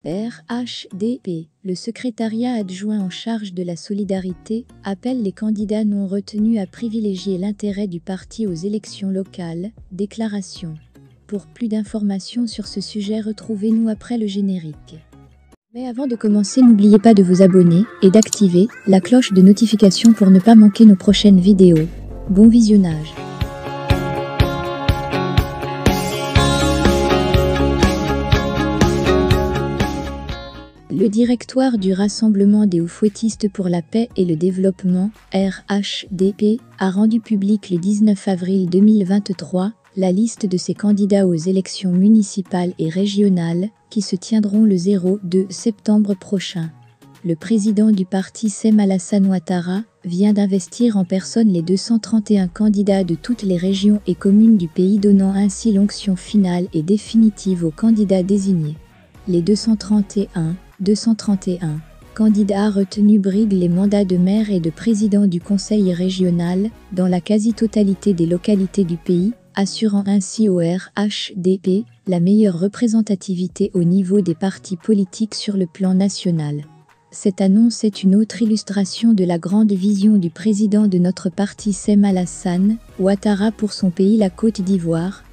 RHDP, le secrétariat adjoint en charge de la solidarité, appelle les candidats non retenus à privilégier l'intérêt du parti aux élections locales. Déclaration. Pour plus d'informations sur ce sujet, retrouvez-nous après le générique. Mais avant de commencer, n'oubliez pas de vous abonner et d'activer la cloche de notification pour ne pas manquer nos prochaines vidéos. Bon visionnage. Le directoire du Rassemblement des Houphouëtistes pour la paix et le développement, RHDP, a rendu public le 19 avril 2023 la liste de ses candidats aux élections municipales et régionales qui se tiendront le 2 septembre prochain. Le président du parti Sem Alassane Ouattara vient d'investir en personne les 231 candidats de toutes les régions et communes du pays, donnant ainsi l'onction finale et définitive aux candidats désignés. Les 231 candidats retenus briguent les mandats de maire et de président du conseil régional dans la quasi-totalité des localités du pays, assurant ainsi au RHDP la meilleure représentativité au niveau des partis politiques sur le plan national. Cette annonce est une autre illustration de la grande vision du président de notre parti Sem Alassane Ouattara pour son pays, la Côte d'Ivoire.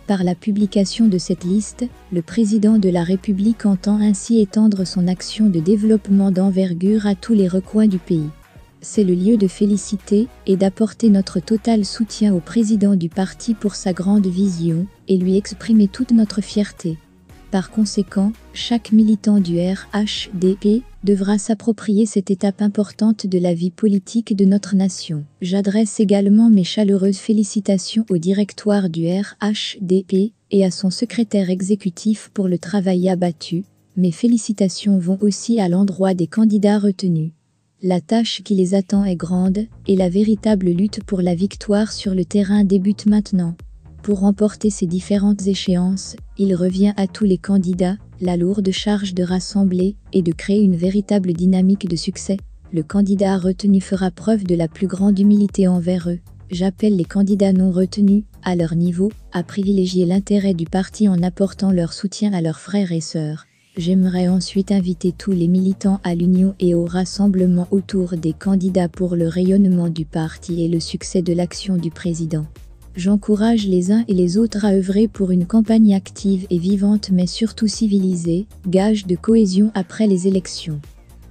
Par la publication de cette liste, le président de la République entend ainsi étendre son action de développement d'envergure à tous les recoins du pays. C'est le lieu de féliciter et d'apporter notre total soutien au président du parti pour sa grande vision et lui exprimer toute notre fierté. Par conséquent, chaque militant du RHDP devra s'approprier cette étape importante de la vie politique de notre nation. J'adresse également mes chaleureuses félicitations au directoire du RHDP et à son secrétaire exécutif pour le travail abattu. Mes félicitations vont aussi à l'endroit des candidats retenus. La tâche qui les attend est grande et la véritable lutte pour la victoire sur le terrain débute maintenant. Pour remporter ces différentes échéances, il revient à tous les candidats la lourde charge de rassembler et de créer une véritable dynamique de succès. Le candidat retenu fera preuve de la plus grande humilité envers eux. J'appelle les candidats non retenus, à leur niveau, à privilégier l'intérêt du parti en apportant leur soutien à leurs frères et sœurs. J'aimerais ensuite inviter tous les militants à l'union et au rassemblement autour des candidats pour le rayonnement du parti et le succès de l'action du président. J'encourage les uns et les autres à œuvrer pour une campagne active et vivante mais surtout civilisée, gage de cohésion après les élections.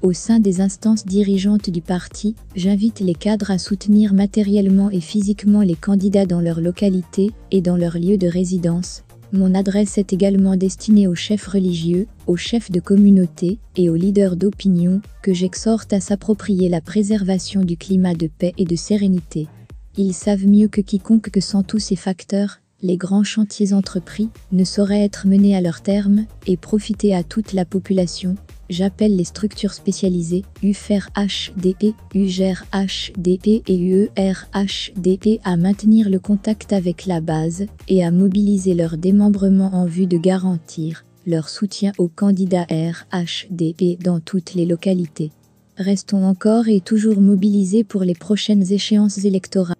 Au sein des instances dirigeantes du parti, j'invite les cadres à soutenir matériellement et physiquement les candidats dans leur localité et dans leur lieu de résidence. Mon adresse est également destinée aux chefs religieux, aux chefs de communauté et aux leaders d'opinion que j'exhorte à s'approprier la préservation du climat de paix et de sérénité. Ils savent mieux que quiconque que sans tous ces facteurs, les grands chantiers entrepris ne sauraient être menés à leur terme et profiter à toute la population. J'appelle les structures spécialisées, UFR-HDP, UGER-HDP et UER-HDP à maintenir le contact avec la base et à mobiliser leur démembrement en vue de garantir leur soutien aux candidats RHDP dans toutes les localités. Restons encore et toujours mobilisés pour les prochaines échéances électorales.